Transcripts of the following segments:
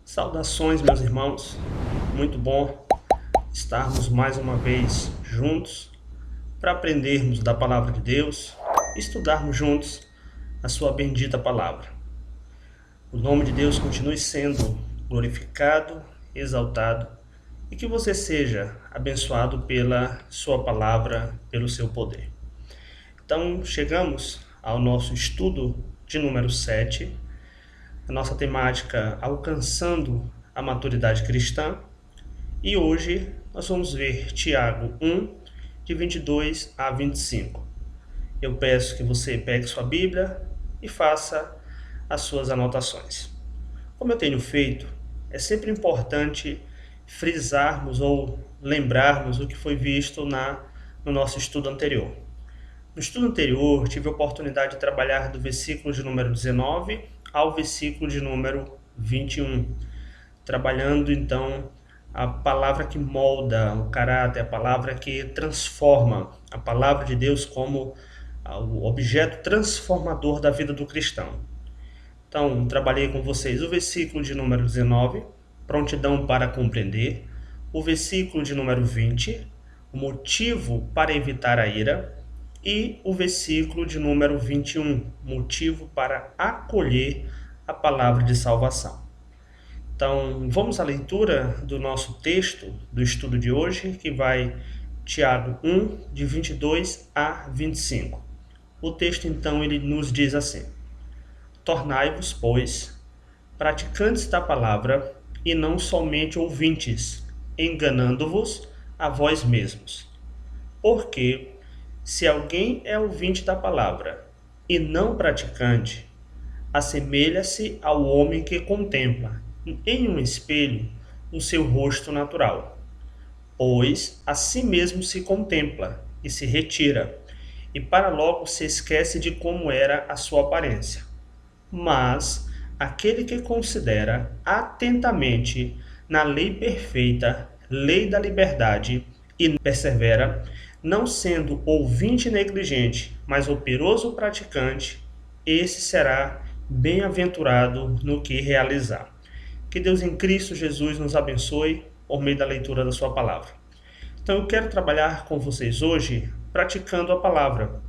Saudações, meus irmãos. Muito bom estarmos mais uma vez juntos para aprendermos da palavra de Deus, estudarmos juntos a sua bendita palavra. O nome de Deus continue sendo glorificado, exaltado e que você seja abençoado pela sua palavra, pelo seu poder. Então, chegamos ao nosso estudo de número 7, a nossa temática alcançando a maturidade cristã, e hoje nós vamos ver Tiago 1, de 22 a 25. Eu peço que você pegue sua Bíblia e faça as suas anotações. Como eu tenho feito, é sempre importante frisarmos ou lembrarmos o que foi visto no nosso estudo anterior. No estudo anterior, tive a oportunidade de trabalhar do versículo de número 19 ao versículo de número 21, trabalhando então a palavra que molda o caráter, a palavra que transforma, a palavra de Deus como o objeto transformador da vida do cristão. Então, trabalhei com vocês o versículo de número 19, prontidão para compreender, o versículo de número 20, o motivo para evitar a ira, e o versículo de número 21, motivo para acolher a palavra de salvação. Então, vamos à leitura do nosso texto do estudo de hoje, que vai Tiago 1, de 22 a 25. O texto, então, ele nos diz assim: Tornai-vos, pois, praticantes da palavra, e não somente ouvintes, enganando-vos a vós mesmos. Porque, se alguém é ouvinte da palavra e não praticante, assemelha-se ao homem que contempla em um espelho o seu rosto natural. Pois a si mesmo se contempla e se retira, e para logo se esquece de como era a sua aparência. Mas aquele que considera atentamente na lei perfeita, lei da liberdade, e persevera, não sendo ouvinte negligente, mas operoso praticante, esse será bem-aventurado no que realizar. Que Deus em Cristo Jesus nos abençoe por meio da leitura da sua palavra. Então eu quero trabalhar com vocês hoje praticando a palavra,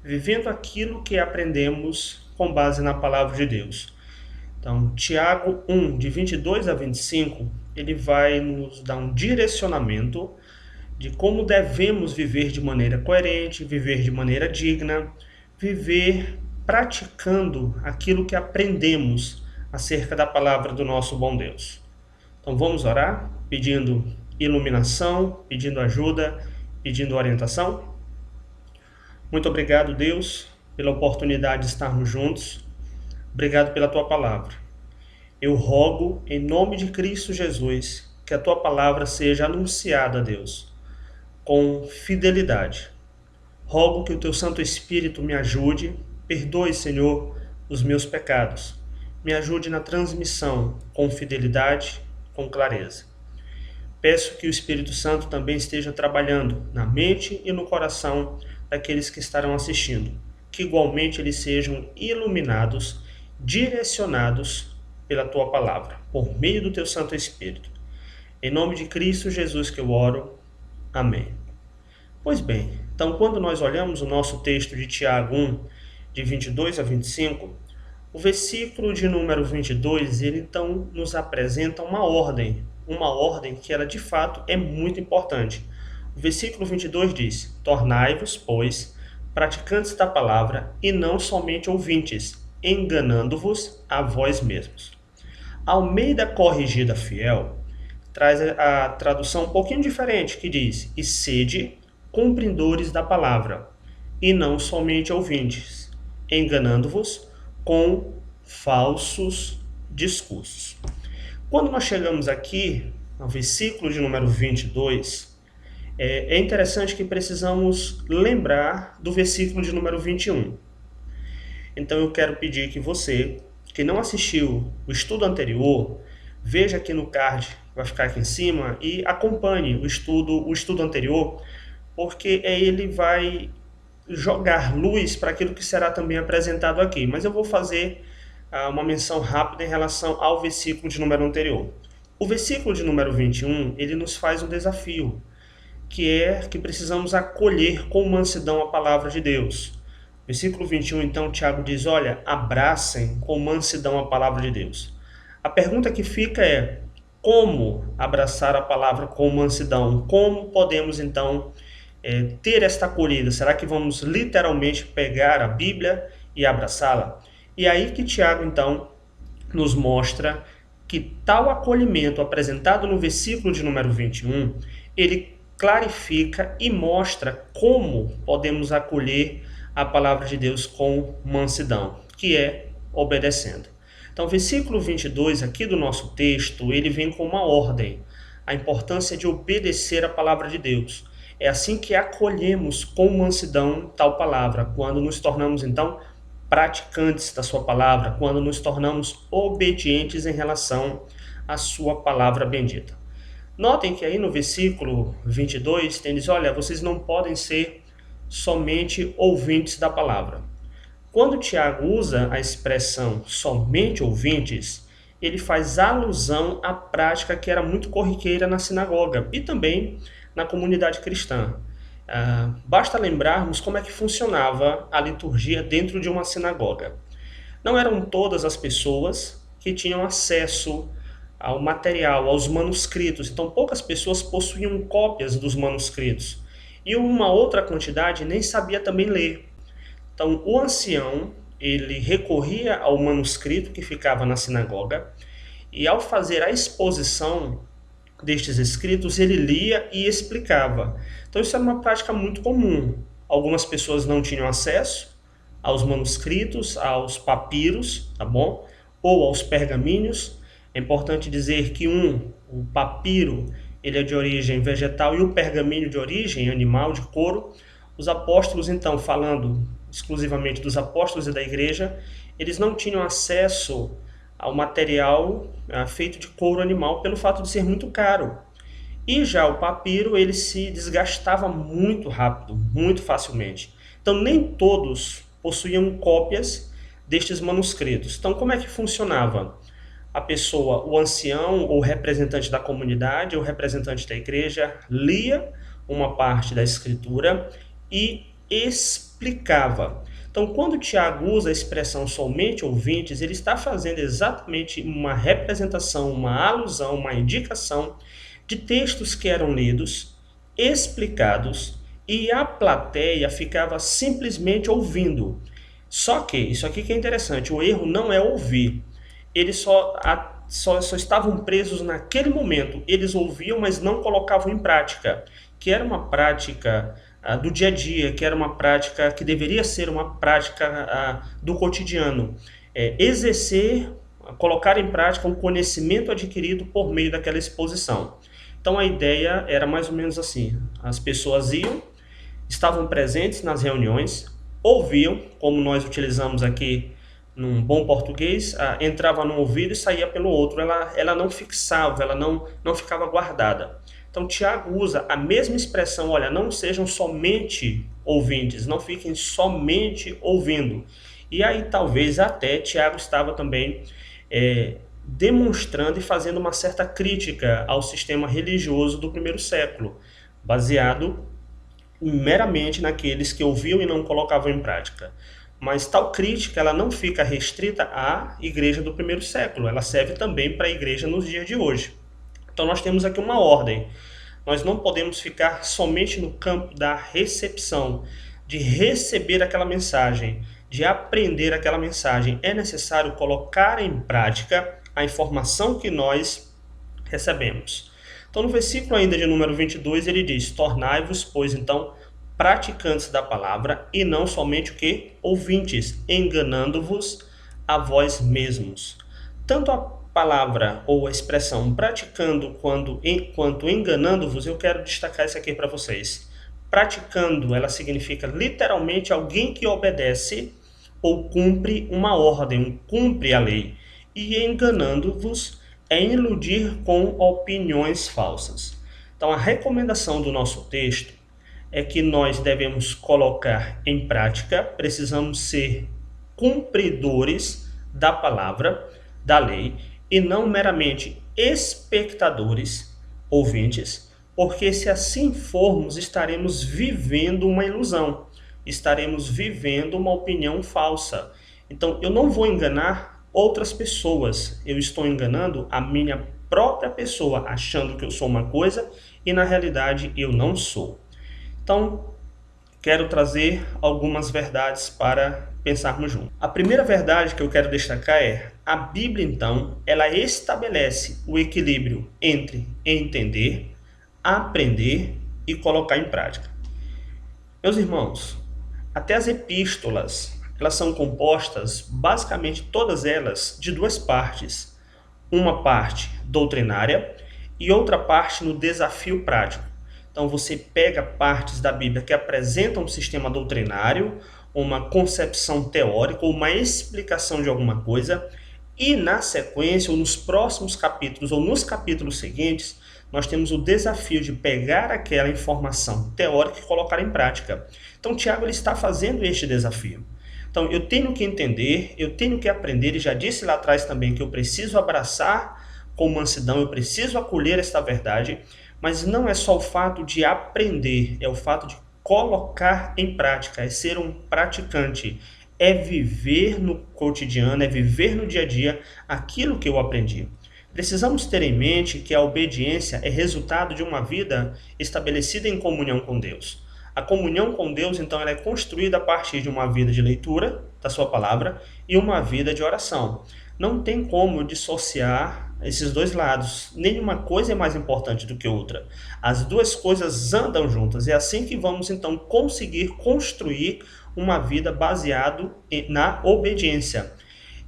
vivendo aquilo que aprendemos com base na palavra de Deus. Então, Tiago 1, de 22 a 25, ele vai nos dar um direcionamento de como devemos viver de maneira coerente, viver de maneira digna, viver praticando aquilo que aprendemos acerca da palavra do nosso bom Deus. Então vamos orar, pedindo iluminação, pedindo ajuda, pedindo orientação. Muito obrigado, Deus, pela oportunidade de estarmos juntos. Obrigado pela tua palavra. Eu rogo, em nome de Cristo Jesus, que a tua palavra seja anunciada, Deus, com fidelidade. Rogo que o teu Santo Espírito me ajude, perdoe, Senhor, os meus pecados. Me ajude na transmissão com fidelidade, com clareza. Peço que o Espírito Santo também esteja trabalhando na mente e no coração daqueles que estarão assistindo, que igualmente eles sejam iluminados, direcionados pela tua palavra, por meio do teu Santo Espírito. Em nome de Cristo Jesus que eu oro. Amém. Pois bem, então quando nós olhamos o nosso texto de Tiago 1, de 22 a 25, o versículo de número 22, ele então nos apresenta uma ordem que ela de fato é muito importante. O versículo 22 diz: Tornai-vos, pois, praticantes da palavra e não somente ouvintes, enganando-vos a vós mesmos. Almeida Corrigida Fiel traz a tradução um pouquinho diferente, que diz: E sede cumpridores da palavra, e não somente ouvintes, enganando-vos com falsos discursos. Quando nós chegamos aqui ao versículo de número 22, é interessante que precisamos lembrar do versículo de número 21. Então eu quero pedir que você, que não assistiu o estudo anterior, veja aqui no card, vai ficar aqui em cima, e acompanhe o estudo anterior, porque ele vai jogar luz para aquilo que será também apresentado aqui. Mas eu vou fazer uma menção rápida em relação ao versículo de número anterior. O versículo de número 21, ele nos faz um desafio, que é que precisamos acolher com mansidão a palavra de Deus. Versículo 21, então, Tiago diz, olha, abracem com mansidão a palavra de Deus. A pergunta que fica é, como abraçar a palavra com mansidão? Como podemos, então, ter esta acolhida? Será que vamos literalmente pegar a Bíblia e abraçá-la? E aí que Tiago, então, nos mostra que tal acolhimento apresentado no versículo de número 21, ele clarifica e mostra como podemos acolher a palavra de Deus com mansidão, que é obedecendo. Então, o versículo 22 aqui do nosso texto, ele vem com uma ordem, a importância de obedecer a palavra de Deus. É assim que acolhemos com mansidão tal palavra, quando nos tornamos, então, praticantes da sua palavra, quando nos tornamos obedientes em relação à sua palavra bendita. Notem que aí no versículo 22 tem diz, olha, vocês não podem ser somente ouvintes da palavra. Quando Tiago usa a expressão somente ouvintes, ele faz alusão à prática que era muito corriqueira na sinagoga e também na comunidade cristã. Basta lembrarmos como é que funcionava a liturgia dentro de uma sinagoga. Não eram todas as pessoas que tinham acesso ao material, aos manuscritos, então poucas pessoas possuíam cópias dos manuscritos e uma outra quantidade nem sabia também ler. Então o ancião, ele recorria ao manuscrito que ficava na sinagoga e ao fazer a exposição destes escritos, ele lia e explicava. Então isso era uma prática muito comum. Algumas pessoas não tinham acesso aos manuscritos, aos papiros, tá bom? Ou aos pergaminhos. É importante dizer que o papiro, ele é de origem vegetal e o pergaminho de origem animal, de couro. Os apóstolos, então, falando exclusivamente dos apóstolos e da igreja, eles não tinham acesso ao material feito de couro animal pelo fato de ser muito caro. E já o papiro, ele se desgastava muito rápido, muito facilmente. Então nem todos possuíam cópias destes manuscritos. Então como é que funcionava? A pessoa, o ancião ou representante da comunidade ou representante da igreja, lia uma parte da escritura e explicava. Então, quando Tiago usa a expressão somente ouvintes, ele está fazendo exatamente uma representação, uma alusão, uma indicação de textos que eram lidos, explicados, e a plateia ficava simplesmente ouvindo. Só que, isso aqui que é interessante, o erro não é ouvir. Eles só estavam presos naquele momento. Eles ouviam, mas não colocavam em prática, que era uma prática do dia a dia, que era uma prática que deveria ser uma prática do cotidiano. Exercer, colocar em prática o conhecimento adquirido por meio daquela exposição. Então a ideia era mais ou menos assim, as pessoas iam, estavam presentes nas reuniões, ouviam, como nós utilizamos aqui num bom português, entrava num ouvido e saía pelo outro, ela não fixava, ela não ficava guardada. Então Tiago usa a mesma expressão, olha, não sejam somente ouvintes, não fiquem somente ouvindo. E aí talvez até Tiago estava também demonstrando e fazendo uma certa crítica ao sistema religioso do primeiro século, baseado meramente naqueles que ouviam e não colocavam em prática. Mas tal crítica ela não fica restrita à igreja do primeiro século, ela serve também para a igreja nos dias de hoje. Então nós temos aqui uma ordem. Nós não podemos ficar somente no campo da recepção, de receber aquela mensagem, de aprender aquela mensagem. É necessário colocar em prática a informação que nós recebemos. Então no versículo ainda de número 22 ele diz, tornai-vos, pois então, praticantes da palavra e não somente o que? Ouvintes, enganando-vos a vós mesmos. Tanto a palavra ou a expressão praticando quanto enganando-vos, eu quero destacar isso aqui para vocês. Praticando, ela significa literalmente alguém que obedece ou cumpre uma ordem, cumpre a lei. E enganando-vos é iludir com opiniões falsas. Então a recomendação do nosso texto é que nós devemos colocar em prática, precisamos ser cumpridores da palavra, da lei, e não meramente espectadores, ouvintes, porque se assim formos, estaremos vivendo uma ilusão, estaremos vivendo uma opinião falsa. Então, eu não vou enganar outras pessoas, eu estou enganando a minha própria pessoa, achando que eu sou uma coisa e na realidade eu não sou. Então, quero trazer algumas verdades para pensarmos juntos. A primeira verdade que eu quero destacar é: a Bíblia, então, ela estabelece o equilíbrio entre entender, aprender e colocar em prática. Meus irmãos, até as epístolas, elas são compostas, basicamente todas elas, de duas partes. Uma parte doutrinária e outra parte no desafio prático. Então você pega partes da Bíblia que apresentam um sistema doutrinário, uma concepção teórica, uma explicação de alguma coisa, e na sequência, ou nos próximos capítulos, ou nos capítulos seguintes, nós temos o desafio de pegar aquela informação teórica e colocar em prática. Então Tiago ele está fazendo este desafio. Então eu tenho que entender, eu tenho que aprender, e já disse lá atrás também que eu preciso abraçar com mansidão, eu preciso acolher esta verdade, mas não é só o fato de aprender, é o fato de colocar em prática, é ser um praticante, é viver no cotidiano, é viver no dia a dia aquilo que eu aprendi. Precisamos ter em mente que a obediência é resultado de uma vida estabelecida em comunhão com Deus. A comunhão com Deus, então, ela é construída a partir de uma vida de leitura da sua palavra e uma vida de oração. Não tem como dissociar esses dois lados. Nenhuma coisa é mais importante do que outra. As duas coisas andam juntas. É assim que vamos, então, conseguir construir uma vida baseada na obediência.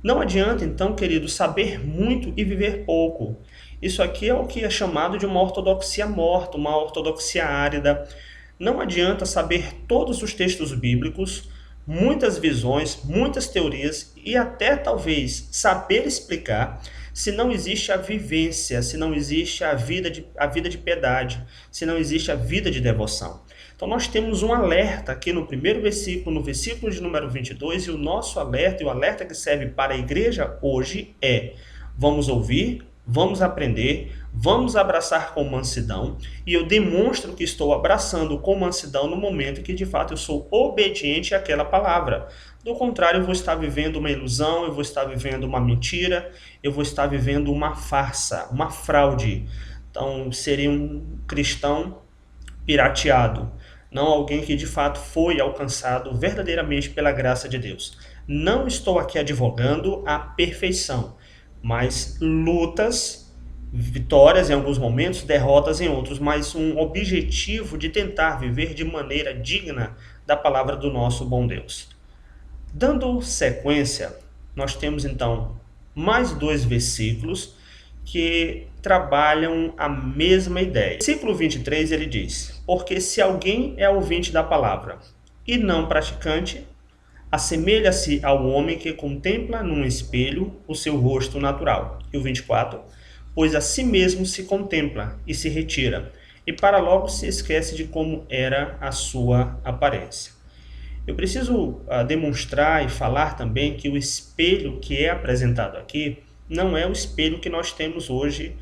Não adianta, então, querido, saber muito e viver pouco. Isso aqui é o que é chamado de uma ortodoxia morta, uma ortodoxia árida. Não adianta saber todos os textos bíblicos, muitas visões, muitas teorias e até talvez saber explicar se não existe a vivência, se não existe a vida de piedade, se não existe a vida de devoção. Então nós temos um alerta aqui no primeiro versículo, no versículo de número 22, e o nosso alerta, e o alerta que serve para a igreja hoje é: vamos ouvir, vamos aprender, vamos abraçar com mansidão, e eu demonstro que estou abraçando com mansidão no momento que de fato eu sou obediente àquela palavra. Do contrário, eu vou estar vivendo uma ilusão, eu vou estar vivendo uma mentira, eu vou estar vivendo uma farsa, uma fraude. Então seria um cristão pirateado, não alguém que de fato foi alcançado verdadeiramente pela graça de Deus. Não estou aqui advogando a perfeição, mas lutas, vitórias em alguns momentos, derrotas em outros, mas um objetivo de tentar viver de maneira digna da palavra do nosso bom Deus. Dando sequência, nós temos então mais dois versículos que trabalham a mesma ideia. Versículo 23 ele diz: porque se alguém é ouvinte da palavra e não praticante, assemelha-se ao homem que contempla num espelho o seu rosto natural. E o 24: pois a si mesmo se contempla e se retira, e para logo se esquece de como era a sua aparência. Eu preciso demonstrar e falar também que o espelho que é apresentado aqui não é o espelho que nós temos hoje,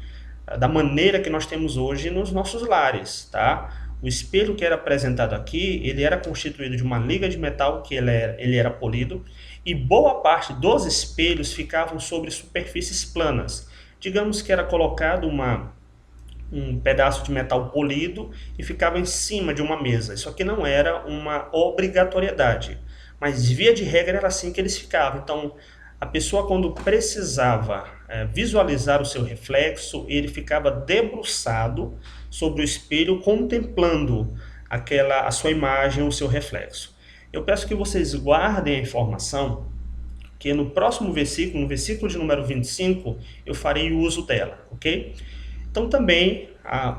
da maneira que nós temos hoje nos nossos lares, tá? O espelho que era apresentado aqui, ele era constituído de uma liga de metal que ele era polido, e boa parte dos espelhos ficavam sobre superfícies planas. Digamos que era colocado um pedaço de metal polido e ficava em cima de uma mesa. Isso aqui não era uma obrigatoriedade, mas via de regra era assim que eles ficavam. Então, a pessoa, quando precisava visualizar o seu reflexo, ele ficava debruçado sobre o espelho, contemplando a sua imagem, o seu reflexo. Eu peço que vocês guardem a informação, que no próximo versículo, no versículo de número 25, eu farei uso dela, ok? Então também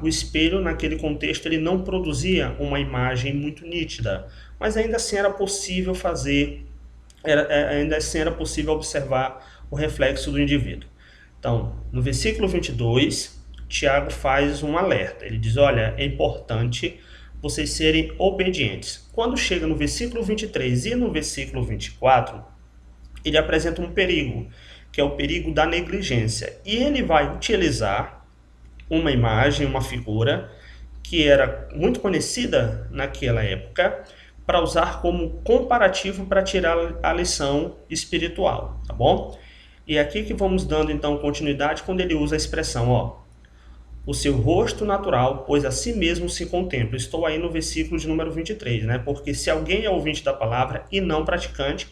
o espelho, naquele contexto, ele não produzia uma imagem muito nítida, mas ainda assim era possível ainda assim era possível observar o reflexo do indivíduo. Então, no versículo 22, Tiago faz um alerta. Ele diz: olha, é importante vocês serem obedientes. Quando chega no versículo 23 e no versículo 24, ele apresenta um perigo, que é o perigo da negligência. E ele vai utilizar uma imagem, uma figura, que era muito conhecida naquela época, para usar como comparativo para tirar a lição espiritual, tá bom? E é aqui que vamos dando então continuidade quando ele usa a expressão, ó, o seu rosto natural, pois a si mesmo se contempla. Estou aí no versículo de número 23, né? Porque se alguém é ouvinte da palavra e não praticante,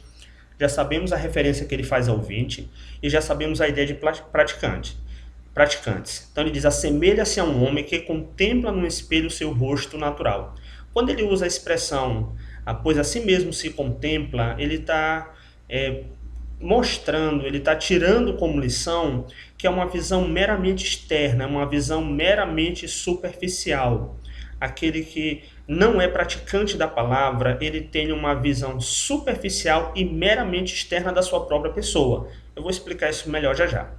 já sabemos a referência que ele faz ao ouvinte e já sabemos a ideia de praticantes. Então ele diz, assemelha-se a um homem que contempla no espelho o seu rosto natural. Quando ele usa a expressão, pois a si mesmo se contempla, ele está mostrando, ele está tirando como lição que é uma visão meramente externa, uma visão meramente superficial. Aquele que não é praticante da palavra, ele tem uma visão superficial e meramente externa da sua própria pessoa. Eu vou explicar isso melhor já já.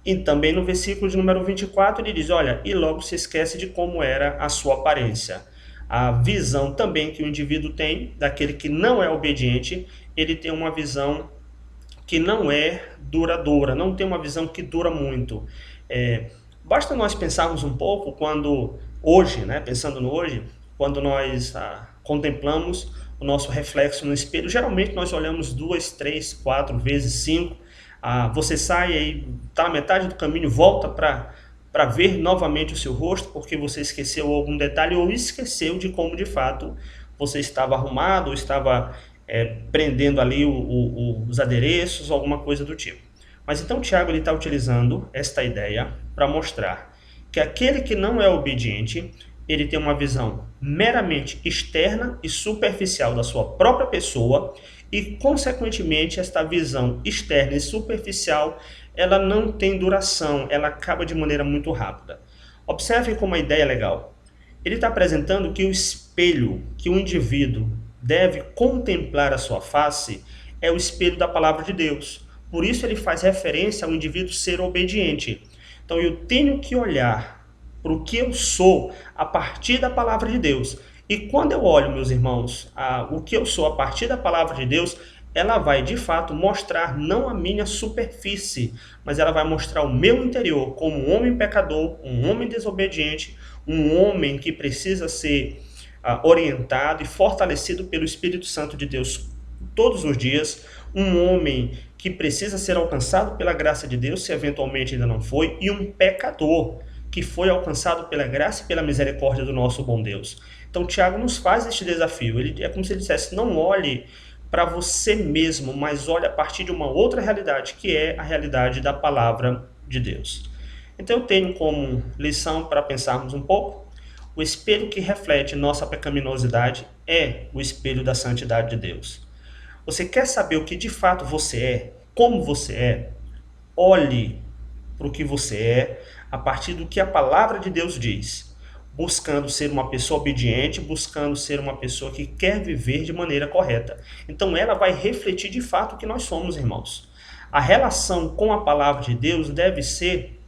E também no versículo de número 24 ele diz, olha, e logo se esquece de como era a sua aparência. A visão também que o indivíduo tem, daquele que não é obediente, ele tem uma visão que não é duradoura, não tem uma visão que dura muito. Basta nós pensarmos um pouco quando, hoje, né, pensando no hoje, quando nós contemplamos o nosso reflexo no espelho, geralmente nós olhamos 2, 3, 4 vezes, 5, você sai aí, está na metade do caminho, volta para ver novamente o seu rosto, porque você esqueceu algum detalhe ou esqueceu de como de fato você estava arrumado, ou estava prendendo ali os adereços, alguma coisa do tipo. Mas então Tiago está utilizando esta ideia para mostrar que aquele que não é obediente, ele tem uma visão meramente externa e superficial da sua própria pessoa e, consequentemente, esta visão externa e superficial, ela não tem duração, ela acaba de maneira muito rápida. Observe como a ideia é legal. Ele está apresentando que o espelho que o indivíduo deve contemplar a sua face é o espelho da palavra de Deus. Por isso ele faz referência ao indivíduo ser obediente. Então eu tenho que olhar para o que eu sou a partir da palavra de Deus. E quando eu olho, meus irmãos, o que eu sou a partir da palavra de Deus, ela vai de fato mostrar não a minha superfície, mas ela vai mostrar o meu interior como um homem pecador, um homem desobediente, um homem que precisa ser orientado e fortalecido pelo Espírito Santo de Deus todos os dias, um homem que precisa ser alcançado pela graça de Deus, se eventualmente ainda não foi, e um pecador que foi alcançado pela graça e pela misericórdia do nosso bom Deus. Então Tiago nos faz este desafio, é como se ele dissesse, não olhe para você mesmo, mas olhe a partir de uma outra realidade, que é a realidade da palavra de Deus. Então eu tenho como lição para pensarmos um pouco, o espelho que reflete nossa pecaminosidade é o espelho da santidade de Deus. Você quer saber o que de fato você é, como você é? Olhe para o que você é a partir do que a palavra de Deus diz, buscando ser uma pessoa obediente, buscando ser uma pessoa que quer viver de maneira correta. Então ela vai refletir de fato o que nós somos, irmãos. A relação com a palavra de Deus deve ter,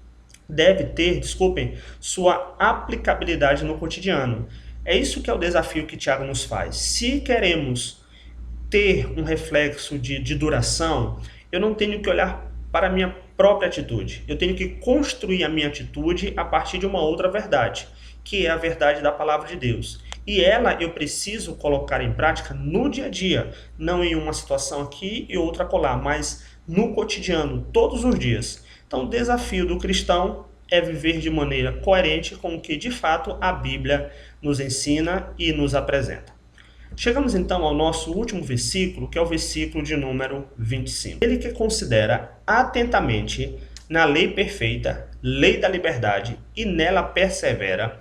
sua aplicabilidade no cotidiano. É isso que é o desafio que Tiago nos faz. Se queremos ter um reflexo de duração, eu não tenho que olhar para a minha própria atitude. Eu tenho que construir a minha atitude a partir de uma outra verdade, que é a verdade da palavra de Deus. E ela eu preciso colocar em prática no dia a dia, não em uma situação aqui e outra acolá, mas no cotidiano, todos os dias. Então o desafio do cristão é viver de maneira coerente com o que de fato a Bíblia nos ensina e nos apresenta. Chegamos então ao nosso último versículo, que é o versículo de número 25. Ele que considera atentamente na lei perfeita, lei da liberdade, e nela persevera,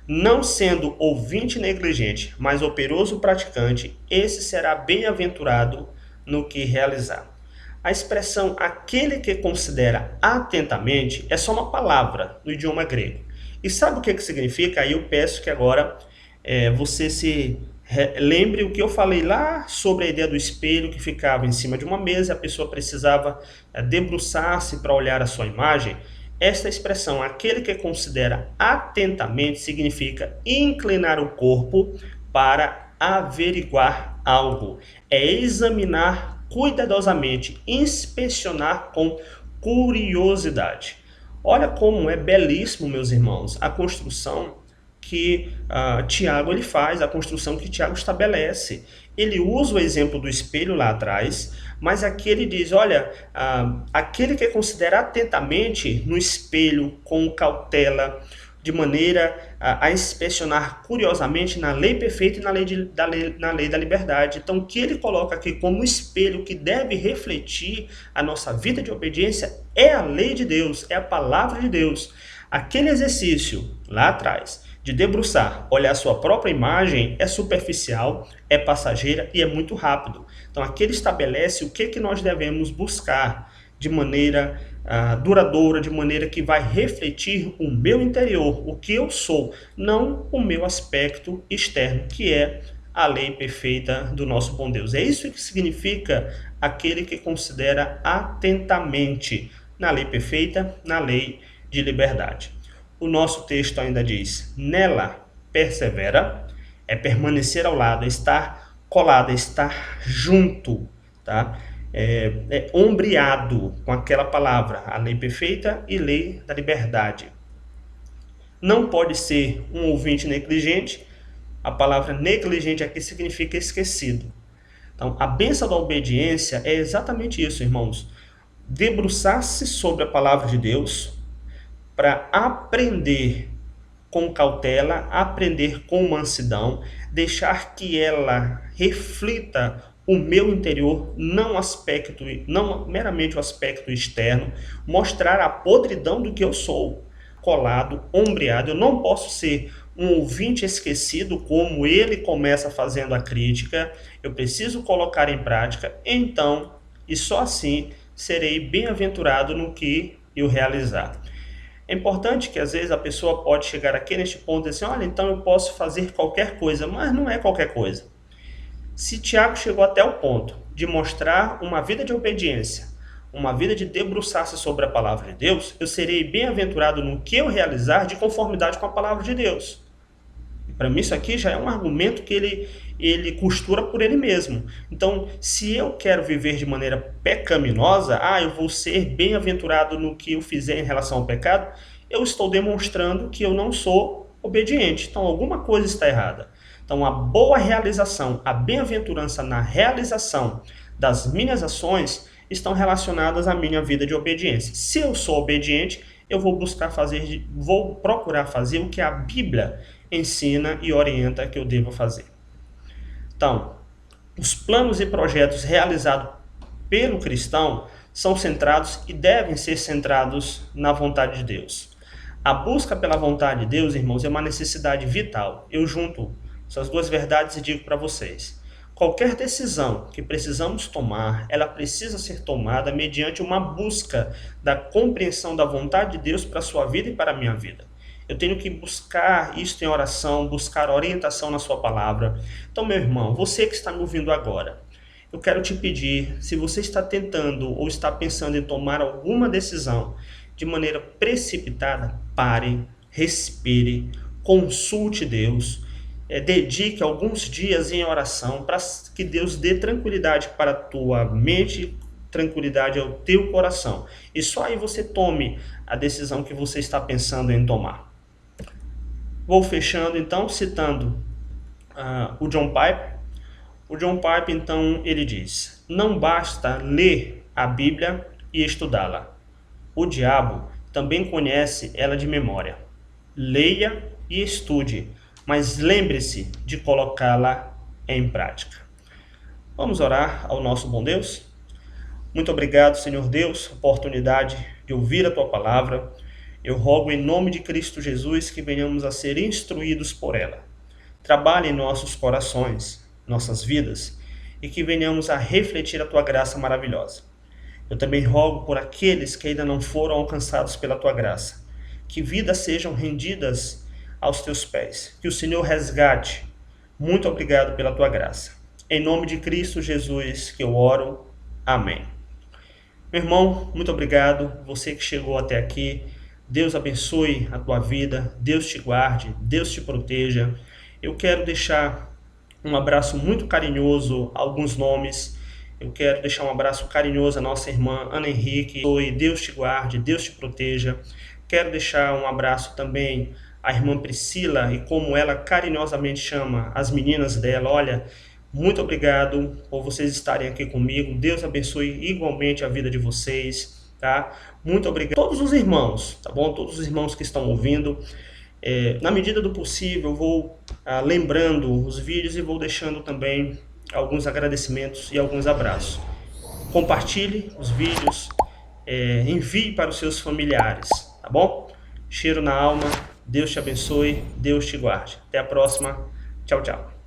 não sendo ouvinte negligente, mas operoso praticante, esse será bem-aventurado no que realizar. A expressão aquele que considera atentamente é só uma palavra no idioma grego. E sabe o que significa? Aí eu peço que agora você se lembre o que eu falei lá sobre a ideia do espelho que ficava em cima de uma mesa e a pessoa precisava debruçar-se para olhar a sua imagem. Esta expressão, aquele que considera atentamente, significa inclinar o corpo para averiguar algo. É examinar cuidadosamente, inspecionar com curiosidade. Olha como é belíssimo, meus irmãos, a construção que Tiago ele faz, a construção que Tiago estabelece. Ele usa o exemplo do espelho lá atrás, mas aqui ele diz, olha, aquele que considera atentamente no espelho, com cautela, de maneira a inspecionar curiosamente na lei perfeita e na lei da liberdade. Então, o que ele coloca aqui como espelho que deve refletir a nossa vida de obediência é a lei de Deus, é a palavra de Deus. Aquele exercício lá atrás de debruçar, olhar a sua própria imagem é superficial, é passageira e é muito rápido. Então, aqui ele estabelece o que nós devemos buscar de maneira duradoura, de maneira que vai refletir o meu interior, o que eu sou, não o meu aspecto externo, que é a lei perfeita do nosso bom Deus. É isso que significa aquele que considera atentamente na lei perfeita, na lei de liberdade. O nosso texto ainda diz, nela persevera, é permanecer ao lado, é estar colado, é estar junto, tá? É ombreado com aquela palavra, a lei perfeita e lei da liberdade. Não pode ser um ouvinte negligente, a palavra negligente aqui significa esquecido. Então, a bênção da obediência é exatamente isso, irmãos. Debruçar-se sobre a palavra de Deus para aprender com cautela, aprender com mansidão, deixar que ela reflita o meu interior, não meramente o aspecto externo, mostrar a podridão do que eu sou, colado, ombreado. Eu não posso ser um ouvinte esquecido, como ele começa fazendo a crítica. Eu preciso colocar em prática, então, e só assim serei bem-aventurado no que eu realizar. É importante que às vezes a pessoa pode chegar aqui neste ponto e dizer assim, olha, então eu posso fazer qualquer coisa, mas não é qualquer coisa. Se Tiago chegou até o ponto de mostrar uma vida de obediência, uma vida de debruçar-se sobre a palavra de Deus, eu serei bem-aventurado no que eu realizar de conformidade com a palavra de Deus. Para mim isso aqui já é um argumento que ele costura por ele mesmo. Então, se eu quero viver de maneira pecaminosa, eu vou ser bem-aventurado no que eu fizer em relação ao pecado, eu estou demonstrando que eu não sou obediente. Então, alguma coisa está errada. Então, a boa realização, a bem-aventurança na realização das minhas ações estão relacionadas à minha vida de obediência. Se eu sou obediente, eu vou procurar fazer o que a Bíblia ensina e orienta que eu devo fazer. Então, os planos e projetos realizados pelo cristão são centrados e devem ser centrados na vontade de Deus. A busca pela vontade de Deus, irmãos, é uma necessidade vital. Eu junto essas duas verdades e digo para vocês. Qualquer decisão que precisamos tomar, ela precisa ser tomada mediante uma busca da compreensão da vontade de Deus para a sua vida e para a minha vida. Eu tenho que buscar isto em oração, buscar orientação na sua palavra. Então, meu irmão, você que está me ouvindo agora, eu quero te pedir, se você está tentando ou está pensando em tomar alguma decisão de maneira precipitada, pare, respire, consulte Deus, dedique alguns dias em oração para que Deus dê tranquilidade para a tua mente, tranquilidade ao teu coração. E só aí você tome a decisão que você está pensando em tomar. Vou fechando então citando o John Piper. O John Piper então ele diz, não basta ler a Bíblia e estudá-la. O diabo também conhece ela de memória. Leia e estude, mas lembre-se de colocá-la em prática. Vamos orar ao nosso bom Deus? Muito obrigado, Senhor Deus, oportunidade de ouvir a Tua palavra. Eu rogo em nome de Cristo Jesus que venhamos a ser instruídos por ela. Trabalhe em nossos corações, nossas vidas, e que venhamos a refletir a Tua graça maravilhosa. Eu também rogo por aqueles que ainda não foram alcançados pela Tua graça, que vidas sejam rendidas aos Teus pés, que o Senhor resgate. Muito obrigado pela Tua graça. Em nome de Cristo Jesus que eu oro. Amém. Meu irmão, muito obrigado. Você que chegou até aqui, Deus abençoe a tua vida, Deus te guarde, Deus te proteja. Eu quero deixar um abraço muito carinhoso, alguns nomes. Eu quero deixar um abraço carinhoso à nossa irmã Ana Henrique. Deus te guarde, Deus te proteja. Quero deixar um abraço também à irmã Priscila e como ela carinhosamente chama as meninas dela. Olha, muito obrigado por vocês estarem aqui comigo. Deus abençoe igualmente a vida de vocês, tá? Muito obrigado a todos os irmãos, tá bom? Todos os irmãos que estão ouvindo. Na medida do possível, eu vou lembrando os vídeos e vou deixando também alguns agradecimentos e alguns abraços. Compartilhe os vídeos, envie para os seus familiares, tá bom? Cheiro na alma, Deus te abençoe, Deus te guarde. Até a próxima, tchau, tchau.